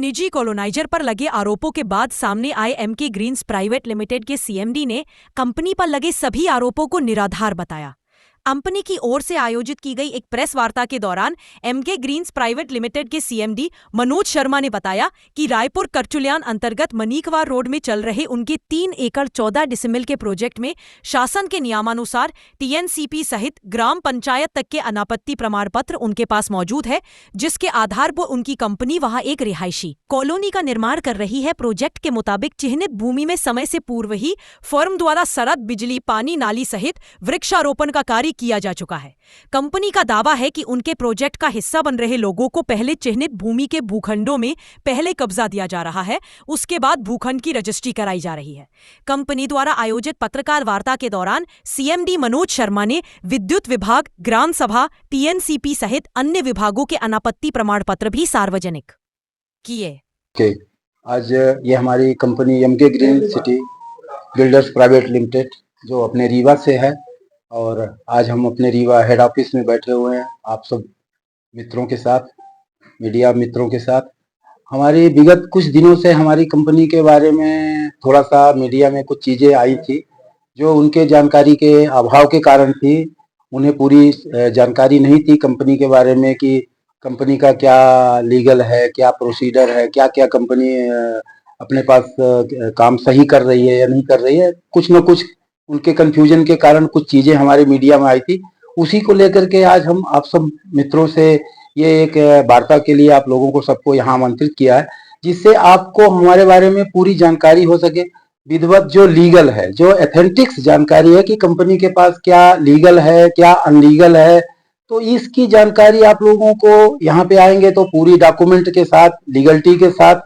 निजी कॉलोनाइजर पर लगे आरोपों के बाद सामने आए एमके ग्रीन्स प्राइवेट लिमिटेड के सीएमडी ने कंपनी पर लगे सभी आरोपों को निराधार बताया। कंपनी की ओर से आयोजित की गई एक प्रेस वार्ता के दौरान एमके ग्रीन्स प्राइवेट लिमिटेड के सीएमडी मनोज शर्मा ने बताया कि रायपुर करचुलियान अंतर्गत मनीकवार रोड में चल रहे उनके 3 एकड़ 14 डिसमिल के प्रोजेक्ट में शासन के नियमानुसार टीएनसीपी सहित ग्राम पंचायत तक के अनापत्ति प्रमाण पत्र उनके पास मौजूद है, जिसके आधार पर उनकी कंपनी वहां एक रिहायशी कॉलोनी का निर्माण कर रही है। प्रोजेक्ट के मुताबिक चिन्हित भूमि में समय से पूर्व ही फर्म द्वारा सड़क, बिजली, पानी, नाली सहित वृक्षारोपण का कार्य किया जा चुका है। कंपनी का दावा है कि उनके प्रोजेक्ट का हिस्सा बन रहे लोगों को पहले चिन्हित भूमि के भूखंडों में पहले कब्जा दिया जा रहा है, उसके बाद भूखंड की रजिस्ट्री कराई जा रही है। कंपनी द्वारा आयोजित पत्रकार वार्ता के दौरान सीएमडी मनोज शर्मा ने विद्युत विभाग, ग्राम सभा, टीएनसीपी सहित अन्य विभागों के अनापत्ति प्रमाण पत्र भी सार्वजनिक किए। आज ये हमारी company MK green city builders private limited जो अपने रीवा से है, और आज हम अपने रीवा हेड ऑफिस में बैठे हुए हैं आप सब मित्रों के साथ, मीडिया मित्रों के साथ। हमारी विगत कुछ दिनों से हमारी कंपनी के बारे में थोड़ा सा मीडिया में कुछ चीज़ें आई थी जो उनके जानकारी के अभाव के कारण थी। उन्हें पूरी जानकारी नहीं थी कंपनी के बारे में कि कंपनी का क्या लीगल है, क्या प्रोसीजर है, क्या क्या कंपनी अपने पास काम सही कर रही है या नहीं कर रही है। कुछ न कुछ उनके कंफ्यूजन के कारण कुछ चीजें हमारे मीडिया में आई थी। उसी को लेकर के आज हम आप सब मित्रों से ये एक वार्ता के लिए आप लोगों को सबको यहाँ आमंत्रित किया है, जिससे आपको हमारे बारे में पूरी जानकारी हो सके। विधिवत जो लीगल है, जो एथेंटिक्स जानकारी है कि कंपनी के पास क्या लीगल है, क्या अनलीगल है, तो इसकी जानकारी आप लोगों को यहाँ पे आएंगे तो पूरी डॉक्यूमेंट के साथ, लीगलिटी के साथ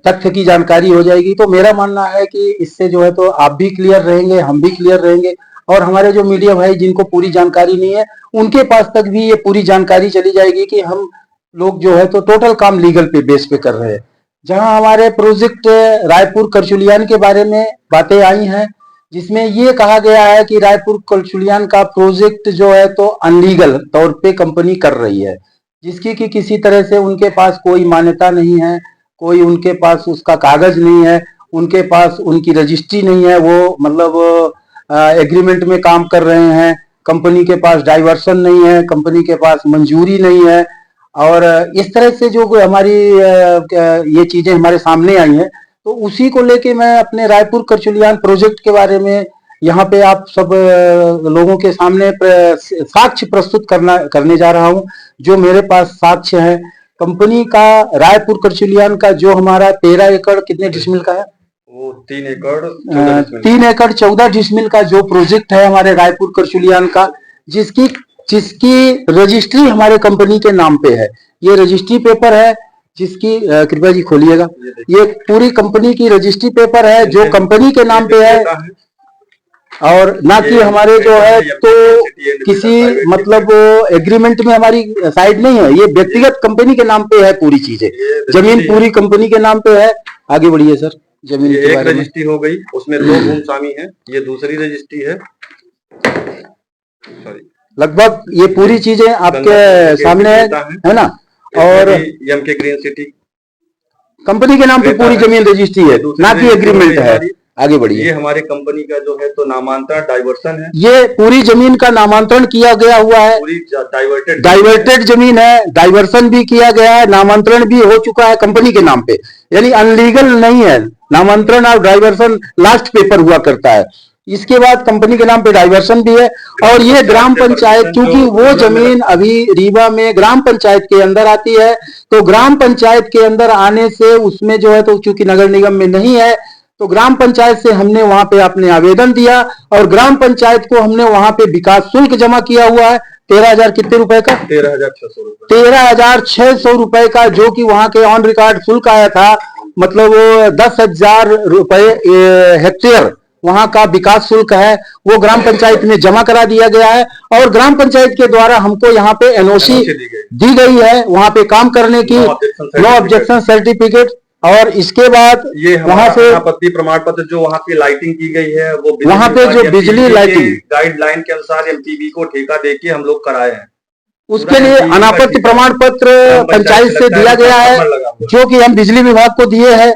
तथ्य की जानकारी हो जाएगी। तो मेरा मानना है कि इससे जो है तो आप भी क्लियर रहेंगे, हम भी क्लियर रहेंगे, और हमारे जो मीडिया भाई जिनको पूरी जानकारी नहीं है उनके पास तक भी ये पूरी जानकारी चली जाएगी कि हम लोग जो है तो टोटल काम लीगल पे बेस पे कर रहे हैं। जहां हमारे प्रोजेक्ट रायपुर करचुलियान के बारे में बातें आई हैं, जिसमें ये कहा गया है कि रायपुर करचुलियान का प्रोजेक्ट जो है तो अनलीगल तौर पे कंपनी कर रही है, जिसकी कि किसी तरह से उनके पास कोई मान्यता नहीं है, कोई उनके पास उसका कागज नहीं है, उनके पास उनकी रजिस्ट्री नहीं है, वो मतलब एग्रीमेंट में काम कर रहे हैं। कंपनी के पास डाइवर्सन नहीं है, कंपनी के पास मंजूरी नहीं है, और इस तरह से जो हमारी ये चीजें हमारे सामने आई हैं, तो उसी को लेके मैं अपने रायपुर करचुलियान प्रोजेक्ट के बारे में यहाँ पे आप सब लोगों के सामने साक्ष्य प्रस्तुत करने जा रहा हूँ। जो मेरे पास साक्ष्य है कंपनी का, रायपुर करचुलियान का जो हमारा 13 एकड़ कितने डिसमिल का है, वो 3 एकड़ 14 डिसमिल का जो प्रोजेक्ट है हमारे रायपुर करचुलियान का, जिसकी रजिस्ट्री हमारे कंपनी के नाम पे है। ये रजिस्ट्री पेपर है जिसकी कृपया जी खोलिएगा, ये पूरी कंपनी की रजिस्ट्री पेपर है जो कंपनी के नाम पे है, और ना कि हमारे जो है तो किसी मतलब एग्रीमेंट में हमारी साइड नहीं है। ये व्यक्तिगत कंपनी के नाम पे है पूरी चीजें, जमीन पूरी कंपनी के नाम पे है। आगे बढ़िए सर। जमीन की एक रजिस्ट्री हो गई, उसमें 2 भूमि है, ये दूसरी रजिस्ट्री है। लगभग ये पूरी चीजें आपके सामने है ना, और एमके ग्रीन सिटी कंपनी के नाम पे पूरी जमीन रजिस्ट्री है, ना कि एग्रीमेंट है। आगे बढ़िए। ये हमारे कंपनी का जो है तो नामांतरण डाइवर्सन है, ये पूरी जमीन का नामांतरण किया गया हुआ है, पूरी डाइवर्टेड जमीन है, डाइवर्सन भी किया गया है, नामांतरण भी हो चुका है कंपनी के नाम पे, यानी अनलीगल नहीं है। नामांतरण और डाइवर्सन लास्ट पेपर हुआ करता है, इसके बाद कंपनी के नाम पे डाइवर्सन भी है। और ये ग्राम पंचायत, क्योंकि वो जमीन अभी रीवा में ग्राम पंचायत के अंदर आती है, तो ग्राम पंचायत के अंदर आने से उसमें जो है तो चूंकि नगर निगम में नहीं है, तो ग्राम पंचायत से हमने वहां पे अपने आवेदन दिया, और ग्राम पंचायत को हमने वहां पे विकास शुल्क जमा किया हुआ है 13,000 कितने रुपए का, 13,600 रुपए का, जो कि वहां के ऑन रिकॉर्ड शुल्क आया था। मतलब 10,000 रुपए हेक्टेयर वहां का विकास शुल्क है, वो ग्राम पंचायत में जमा करा दिया गया है, और ग्राम पंचायत के द्वारा हमको यहाँ पे एनओसी दी गई है वहां पे काम करने की, नो ऑब्जेक्शन सर्टिफिकेट। और इसके बाद ये वहां से आपत्ति प्रमाण पत्र जो वहां पे लाइटिंग की गई है, वो वहां पे जो बिजली लाइटिंग गाइडलाइन के अनुसार एमटीबी को ठेका देके हम लोग कराए हैं। उसके लिए अनापत्ति प्रमाण पत्र पंचायत से दिया गया है, जो कि हम बिजली विभाग को दिए हैं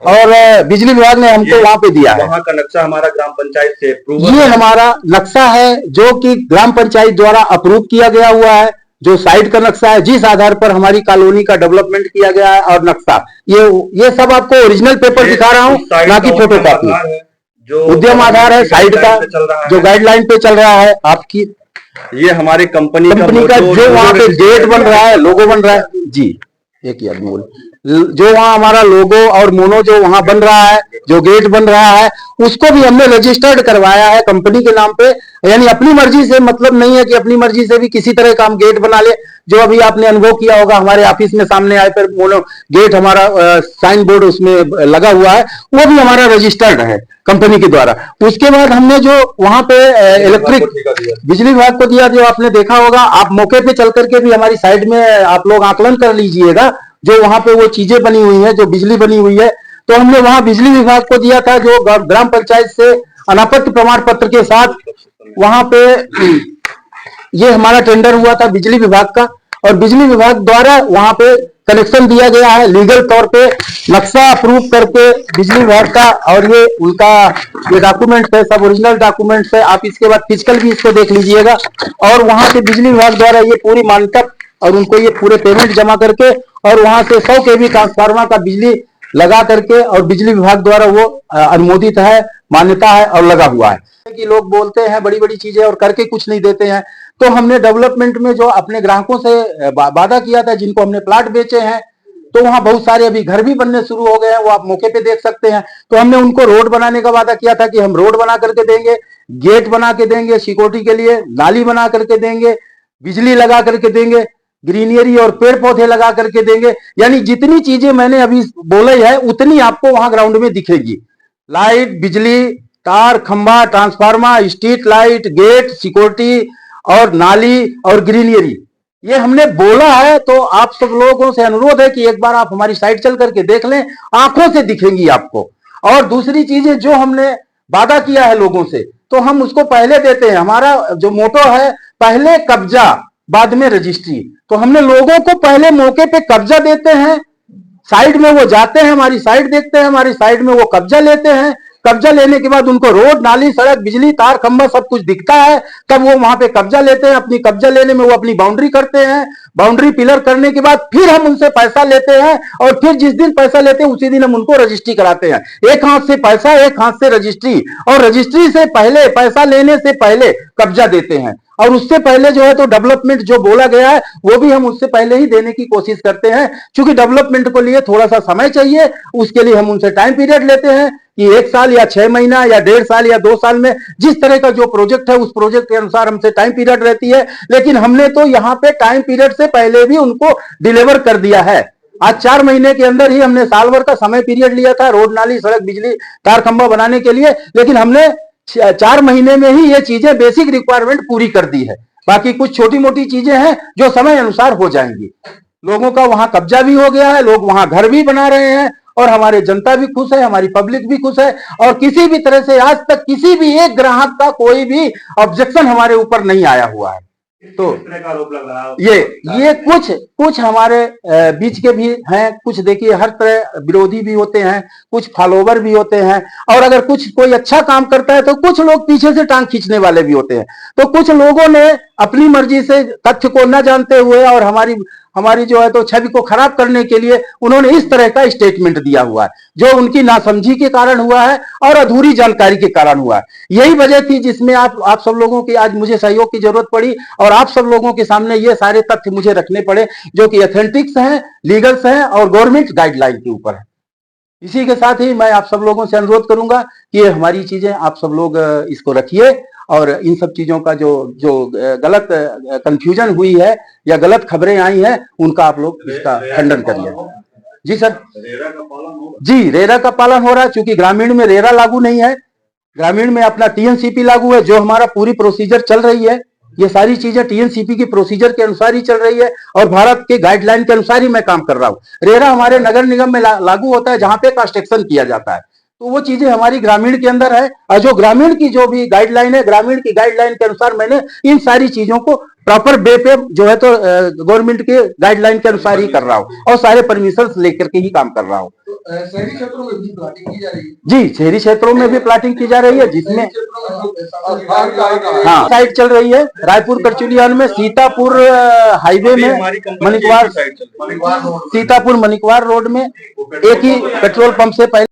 और बिजली विभाग ने हमको वहां पे दिया है। वहाँ का नक्शा हमारा ग्राम पंचायत से ये हमारा नक्शा है जो कि ग्राम पंचायत द्वारा अप्रूव किया गया हुआ है, जो साइट का नक्शा है, जिस आधार पर हमारी कॉलोनी का डेवलपमेंट किया गया है। और नक्शा ये सब आपको ओरिजिनल पेपर दिखा रहा हूँ, ना कि फोटोकॉपी। जो उद्यम आधार है साइट का, जो गाइडलाइन पे चल रहा है आपकी। ये हमारी कंपनी का जो वहाँ पे गेट बन रहा है, लोगो बन रहा है जी, एक ही आदमी बोल, जो वहाँ हमारा लोगो और मोनो जो वहाँ बन रहा है, जो गेट बन रहा है, उसको भी हमने रजिस्टर्ड करवाया है कंपनी के नाम पे। यानी अपनी मर्जी से मतलब नहीं है कि अपनी मर्जी से भी किसी तरह का हम गेट बना ले। जो अभी आपने अनुभव किया होगा हमारे ऑफिस में सामने आए पर मोनो गेट हमारा साइन बोर्ड उसमें लगा हुआ है, वो भी हमारा रजिस्टर्ड है कंपनी के द्वारा। उसके बाद हमने जो वहां पे इलेक्ट्रिक बिजली विभाग को दिया, जो आपने देखा होगा, आप मौके पे चल करके भी हमारी साइड में आप लोग आकलन कर लीजिएगा, जो वहां पे वो चीजें बनी हुई है, जो बिजली बनी हुई है। तो हमने वहां बिजली विभाग को दिया था, जो ग्राम पंचायत से अनापत्ति प्रमाण पत्र के साथ वहां पे ये हमारा टेंडर हुआ था बिजली विभाग का, और बिजली विभाग द्वारा वहां पे कनेक्शन दिया गया है लीगल तौर पे, नक्शा अप्रूव करके बिजली विभाग का। और ये उनका ये डॉक्यूमेंट है, सब ओरिजिनल डॉक्यूमेंट्स है। आप इसके बाद फिजिकल भी इसको देख लीजिएगा। और वहां से बिजली विभाग द्वारा ये पूरी मान्यता और उनको ये पूरे पेमेंट जमा करके और वहां से 100 kV ट्रांसफार्मर का बिजली लगा करके, और बिजली विभाग द्वारा वो अनुमोदित है, मान्यता है और लगा हुआ है। कि लोग बोलते हैं बड़ी बड़ी चीजें और करके कुछ नहीं देते हैं। तो हमने डेवलपमेंट में जो अपने ग्राहकों से वादा किया था, जिनको हमने प्लाट बेचे हैं, तो वहां बहुत सारे अभी घर भी बनने शुरू हो गए हैं, वो आप मौके पे देख सकते हैं। तो हमने उनको रोड बनाने का वादा किया था कि हम रोड बना करके देंगे, गेट बना के देंगे सिक्योरिटी के लिए, नाली बना करके देंगे, बिजली लगा करके देंगे, ग्रीनरी और पेड़ पौधे लगा करके देंगे। यानी जितनी चीजें मैंने अभी बोले है उतनी आपको वहां ग्राउंड में दिखेगी। लाइट, बिजली, तार, खंबा, transformer, street light, gate, security और नाली और ग्रीनरी, ये हमने बोला है। तो आप सब लोगों से अनुरोध है कि एक बार आप हमारी साइट चल करके देख लें, आंखों से दिखेंगी आपको। और दूसरी चीजें जो हमने वादा किया है लोगों से, तो हम उसको पहले देते हैं। हमारा जो मोटो है, पहले कब्जा बाद में रजिस्ट्री। तो हमने लोगों को पहले मौके पे कब्जा देते हैं, साइड में वो जाते हैं, हमारी साइड देखते हैं, हमारी साइड में वो कब्जा लेते हैं। कब्जा लेने के बाद उनको रोड, नाली, सड़क, बिजली, तार, खंबा सब कुछ दिखता है, तब वो वहां पे कब्जा लेते हैं। अपनी कब्जा लेने में वो अपनी बाउंड्री करते हैं, बाउंड्री पिलर करने के बाद फिर हम उनसे पैसा लेते हैं, और फिर जिस दिन पैसा लेते हैं उसी दिन हम उनको रजिस्ट्री कराते हैं। एक हाथ से पैसा, एक हाथ से रजिस्ट्री, और रजिस्ट्री से पहले, पैसा लेने से पहले कब्जा देते हैं। और उससे पहले जो है तो डेवलपमेंट जो बोला गया है वो भी हम उससे पहले ही देने की कोशिश करते हैं, क्योंकि डेवलपमेंट को लिए थोड़ा सा समय चाहिए। उसके लिए हम उनसे टाइम पीरियड लेते हैं कि 1 साल या 6 महीना या 1.5 साल या 2 साल में, जिस तरह का जो प्रोजेक्ट है उस प्रोजेक्ट के अनुसार हमसे टाइम पीरियड रहती है। लेकिन हमने तो यहाँ पे टाइम पीरियड से पहले भी उनको डिलीवर कर दिया है। आज 4 महीने के अंदर ही हमने साल भर का समय पीरियड लिया था रोड, नाली, सड़क, बिजली, तार, खंबा बनाने के लिए, लेकिन हमने 4 महीने में ही ये चीजें बेसिक रिक्वायरमेंट पूरी कर दी है। बाकी कुछ छोटी मोटी चीजें हैं जो समय अनुसार हो जाएंगी। लोगों का वहां कब्जा भी हो गया है, लोग वहां घर भी बना रहे हैं, और हमारे जनता भी खुश है, हमारी पब्लिक भी खुश है। और किसी भी तरह से आज तक किसी भी एक ग्राहक का कोई भी ऑब्जेक्शन हमारे ऊपर नहीं आया हुआ है। तो ये कुछ हमारे बीच के भी हैं, कुछ देखिए हर तरह विरोधी भी होते हैं, कुछ फॉलोवर भी होते हैं, और अगर कुछ कोई अच्छा काम करता है तो कुछ लोग पीछे से टांग खींचने वाले भी होते हैं। तो कुछ लोगों ने अपनी मर्जी से तथ्य को न जानते हुए और हमारी जो है तो छवि को खराब करने के लिए उन्होंने इस तरह का स्टेटमेंट दिया हुआ है, जो उनकी नासमझी के कारण हुआ है और अधूरी जानकारी के कारण हुआ है। यही वजह थी जिसमें आप सब लोगों की आज मुझे सहयोग की जरूरत पड़ी, और आप सब लोगों के सामने ये सारे तथ्य मुझे रखने पड़े, जो कि एथेंटिक्स हैं, लीगल्स हैं और गवर्नमेंट गाइडलाइन के ऊपर है। इसी के साथ ही मैं आप सब लोगों से अनुरोध करूंगा कि ये हमारी चीजें आप सब लोग इसको रखिए, और इन सब चीजों का जो गलत कंफ्यूजन हुई है या गलत खबरें आई हैं उनका आप लोग इसका खंडन करिए। जी सर, जी रेरा का पालन हो रहा है, क्योंकि ग्रामीण में रेरा लागू नहीं है, ग्रामीण में अपना टीएनसीपी लागू है। जो हमारा पूरी प्रोसीजर चल रही है, ये सारी चीजें टीएनसीपी की प्रोसीजर के अनुसार ही चल रही है, और भारत के गाइडलाइन के अनुसार ही मैं काम कर रहा हूँ। रेरा हमारे नगर निगम में लागू होता है, जहां पे कंस्ट्रक्शन किया जाता है। तो वो चीजें हमारी ग्रामीण के अंदर है, और जो ग्रामीण की जो भी गाइडलाइन है, ग्रामीण की गाइडलाइन के अनुसार मैंने इन सारी चीजों को प्रॉपर वे पे जो है तो गवर्नमेंट के गाइडलाइन के अनुसार ही कर रहा हूँ और सारे परमिशन लेकर के ही काम कर रहा हूँ। शहरी क्षेत्रों में भी प्लाटिंग की जा रही है। जी, शहरी क्षेत्रों में भी प्लाटिंग की जा रही है, जिसमें हाँ साइट चल रही है रायपुर करचुलियान में, सीतापुर हाईवे में, मनिकवार, सीतापुर मनिकवार रोड में एक ही पेट्रोल पंप से पहले